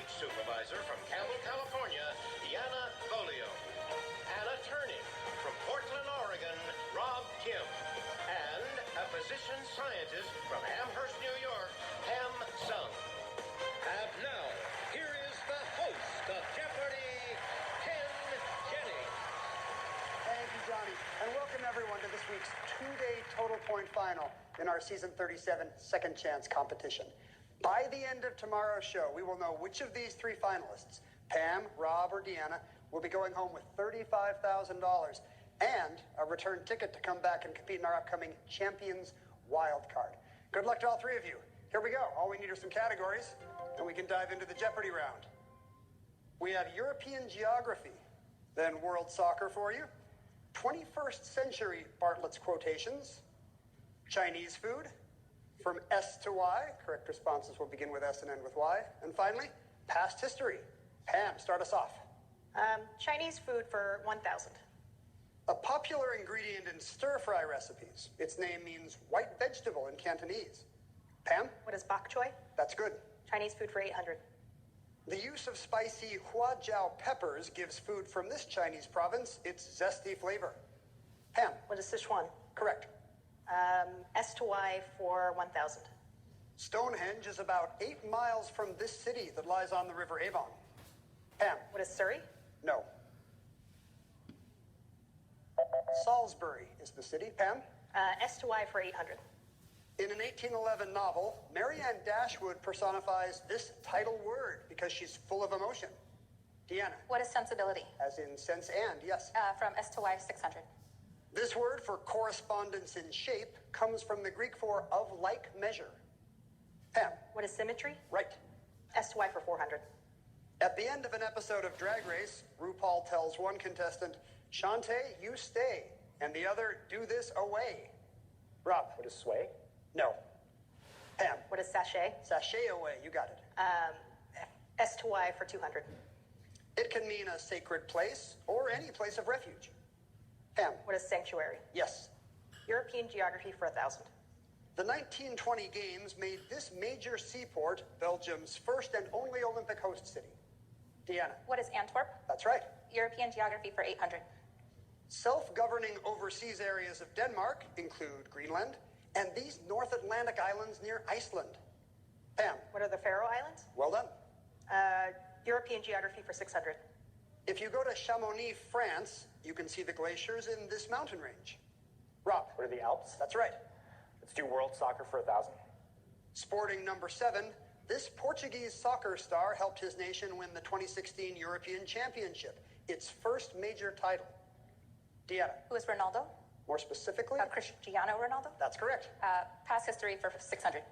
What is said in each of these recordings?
beach supervisor from Campbell, California, Deanna Bolio. An attorney from Portland, Oregon, Rob Kim. And a physician scientist from Amherst, New York, Pam Sung. And now, here is the host of Jeopardy, Ken Jennings. Thank you, Johnny. And welcome everyone to this week's two-day total point final in our Season 37 Second Chance competition. By the end of tomorrow's show, we will know which of these three finalists, Pam, Rob, or Deanna, will be going home with $35,000 and a return ticket to come back and compete in our upcoming Champions Wildcard. Good luck to all three of you. Here we go. All we need are some categories, and we can dive into the Jeopardy round. We have European geography, then world soccer for you, 21st century Bartlett's quotations, Chinese food, from S to Y. Correct responses will begin with S and end with Y. And finally, past history. Pam, start us off. Chinese food for 1,000. A popular ingredient in stir-fry recipes. Its name means white vegetable in Cantonese. Pam? What is bok choy? That's good. Chinese food for 800. The use of spicy huajiao peppers gives food from this Chinese province its zesty flavor. Pam? What is Sichuan? Correct. S to Y for 1,000. Stonehenge is about 8 miles from this city that lies on the River Avon. Pam? What is Surrey? No. Salisbury is the city. Pam? S to Y for 800. In an 1811 novel, Marianne Dashwood personifies this title word because she's full of emotion. Deanna? What is sensibility? As in sense and, yes. From S to Y 600. This word for correspondence in shape comes from the Greek for of like measure. Pam? What is symmetry? Right. S to Y for 400. At the end of an episode of Drag Race, RuPaul tells one contestant, Shantae, you stay, and the other, do this away. Rob? What is sway? No. Pam? What is sachet? Sashay away, you got it. S to Y for 200. It can mean a sacred place or any place of refuge. Pam? What is sanctuary? Yes. European geography for 1,000. The 1920 Games made this major seaport Belgium's first and only Olympic host city. Deanna? What is Antwerp? That's right. European geography for 800. Self-governing overseas areas of Denmark include Greenland and these North Atlantic islands near Iceland. Pam? What are the Faroe Islands? Well done. European geography for 600. If you go to Chamonix, France, you can see the glaciers in this mountain range. Rob? What are the Alps? That's right. Let's do world soccer for 1,000. Sporting number 7, this Portuguese soccer star helped his nation win the 2016 European Championship, its first major title. Deanna? Who is Ronaldo? More specifically? Cristiano Ronaldo? That's correct. Past history for 600.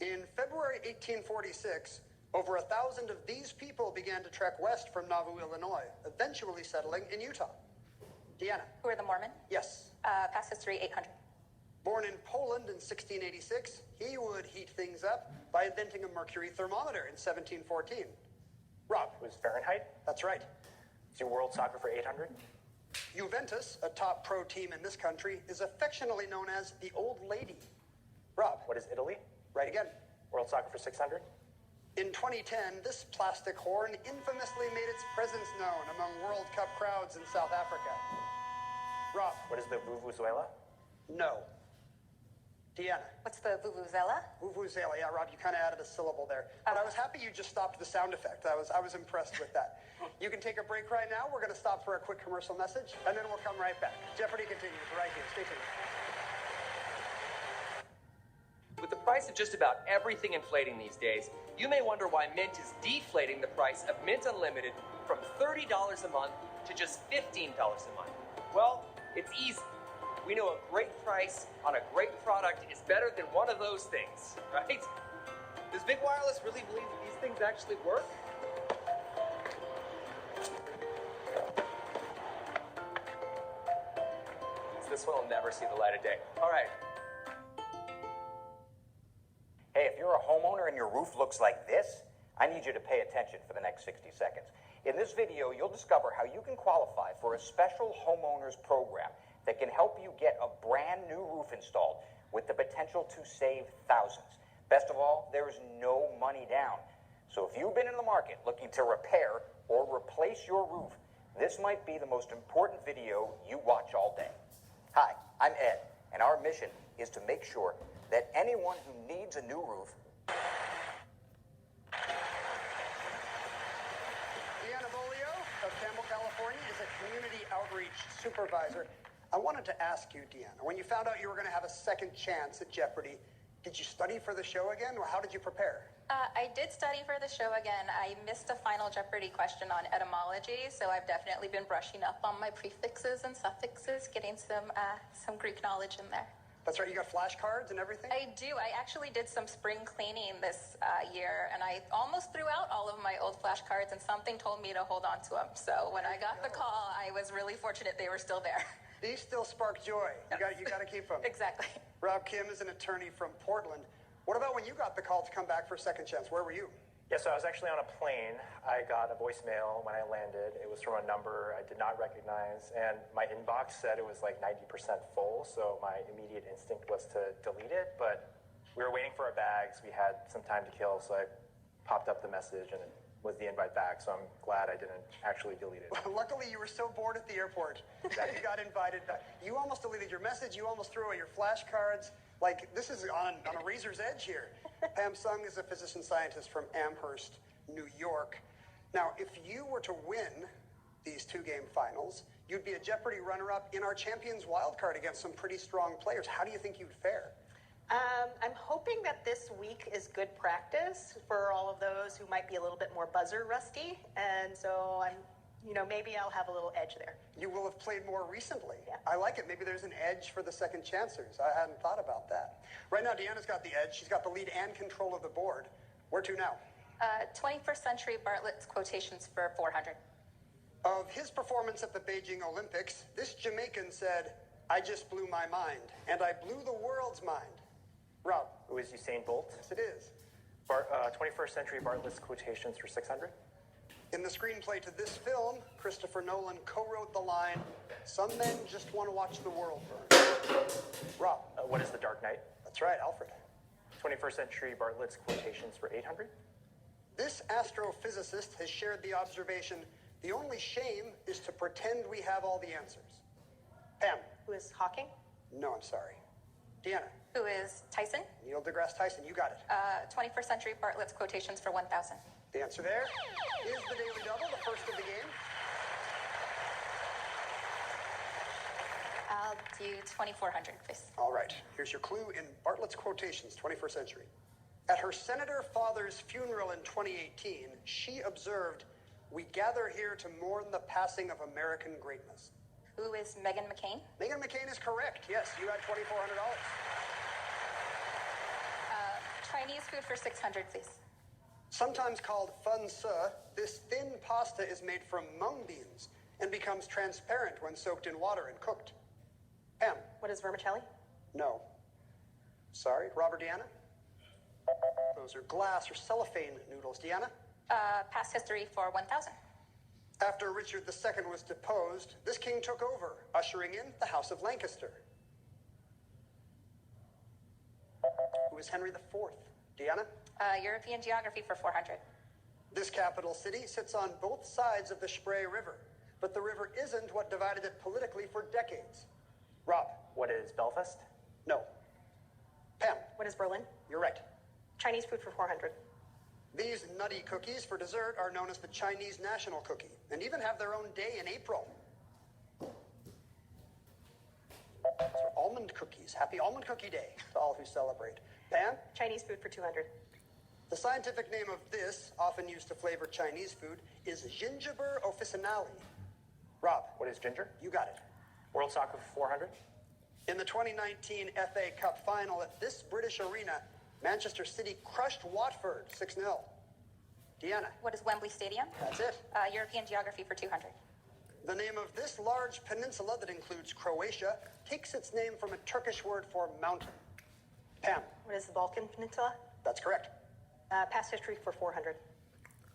In February 1846, over 1,000 of these people began to trek west from Nauvoo, Illinois, eventually settling in Utah. Deanna? Who are the Mormon? Yes. Past history 800. Born in Poland in 1686, he would heat things up by inventing a mercury thermometer in 1714. Rob? It was Fahrenheit. That's right. Let's do world soccer for 800. Juventus, a top pro team in this country, is affectionately known as the Old Lady. Rob? What is Italy? Right again. World soccer for 600. In 2010, this plastic horn infamously made its presence known among World Cup crowds in South Africa. Rob? What is the vuvuzela? No. Deanna? What's the vuvuzela? Vuvuzela. Yeah, Rob, you kind of added a syllable there. But I was happy you just stopped the sound effect. I was impressed with that. You can take a break right now. We're going to stop for a quick commercial message, and then we'll come right back. Jeopardy continues right here. Stay tuned. With the price of just about everything inflating these days, you may wonder why Mint is deflating the price of Mint Unlimited from $30 a month to just $15 a month. Well, it's easy. We know a great price on a great product is better than one of those things, right? Does Big Wireless really believe that these things actually work? So this one will never see the light of day. All right. Hey, if you're a homeowner and your roof looks like this, I need you to pay attention for the next 60 seconds. In this video, you'll discover how you can qualify for a special homeowners program that can help you get a brand new roof installed with the potential to save thousands. Best of all, there is no money down. So if you've been in the market looking to repair or replace your roof, this might be the most important video you watch all day. Hi, I'm Ed, and our mission is to make sure that anyone who needs a new roof. Deanna Bolio of Campbell, California, is a community outreach supervisor. I wanted to ask you, Deanna, when you found out you were going to have a second chance at Jeopardy, did you study for the show again, or how did you prepare? I did study for the show again. I missed a final Jeopardy question on etymology, so I've definitely been brushing up on my prefixes and suffixes, getting some Greek knowledge in there. That's right, you got flashcards and everything? I do. I actually did some spring cleaning this year, and I almost threw out all of my old flashcards, and something told me to hold on to them. So when I got the call, I was really fortunate they were still there. These still spark joy. You got to keep them. Exactly. Rob Kim is an attorney from Portland. What about when you got the call to come back for a second chance? Where were you? Yeah, so I was actually on a plane. I got a voicemail when I landed. It was from a number I did not recognize, and my inbox said it was like 90% full, so my immediate instinct was to delete it, but we were waiting for our bags. We had some time to kill, so I popped up the message, and it was the invite back, so I'm glad I didn't actually delete it. Luckily, you were so bored at the airport that you got invited back. You almost deleted your message. You almost threw away your flashcards. Like, this is on a razor's edge here. Pam Sung is a physician scientist from Amherst, New York. Now, if you were to win these two-game finals, you'd be a Jeopardy runner-up in our Champions wildcard against some pretty strong players. How do you think you'd fare? I'm hoping that this week is good practice for all of those who might be a little bit more buzzer rusty. And so maybe I'll have a little edge there. You will have played more recently. Yeah. I like it. Maybe there's an edge for the second chancers. I hadn't thought about that. Right now, Deanna's got the edge. She's got the lead and control of the board. Where to now? 21st century Bartlett's quotations for 400. Of his performance at the Beijing Olympics, this Jamaican said, "I just blew my mind, and I blew the world's mind." Rob. It was Usain Bolt. Yes, it is. 21st century Bartlett's quotations for 600. In the screenplay to this film, Christopher Nolan co-wrote the line, "Some men just want to watch the world burn." Rob. What is The Dark Knight? That's right, Alfred. 21st century Bartlett's quotations for 800. This astrophysicist has shared the observation, "The only shame is to pretend we have all the answers." Pam. Who is Hawking? No, I'm sorry. Deanna. Who is Tyson? Neil deGrasse Tyson, you got it. 21st century Bartlett's quotations for 1,000. The answer there is the Daily Double, the first of the game. I'll do 2,400, please. All right, here's your clue in Bartlett's quotations, 21st century. At her senator father's funeral in 2018, she observed, "We gather here to mourn the passing of American greatness." Who is Meghan McCain? Meghan McCain is correct. Yes, you had $2,400. Chinese food for 600, please. Sometimes called fun su, this thin pasta is made from mung beans and becomes transparent when soaked in water and cooked. Pam. What is vermicelli? No. Sorry, Robert, Deanna? Those are glass or cellophane noodles. Deanna? Past history for 1,000. After Richard II was deposed, this king took over, ushering in the House of Lancaster. Who is Henry IV? Deanna? European geography for 400. This capital city sits on both sides of the Spree River, but the river isn't what divided it politically for decades. Rob? What is Belfast? No. Pam? What is Berlin? You're right. Chinese food for 400. These nutty cookies for dessert are known as the Chinese national cookie, and even have their own day in April. Those are almond cookies. Happy Almond Cookie Day to all who celebrate. Pam? Chinese food for 200. The scientific name of this, often used to flavor Chinese food, is Gingiber officinale. Rob? What is ginger? You got it. World Soccer for 400. In the 2019 FA Cup final at this British arena, Manchester City crushed Watford 6-0. Deanna? What is Wembley Stadium? That's it. European geography for 200. The name of this large peninsula that includes Croatia takes its name from a Turkish word for mountain. Pam? What is the Balkan Peninsula? That's correct. Past history for 400.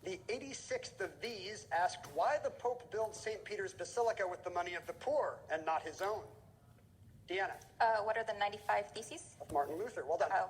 The 86th of these asked why the Pope built St. Peter's Basilica with the money of the poor and not his own. Deanna? What are the 95 theses? Of Martin Luther. Well done. Oh.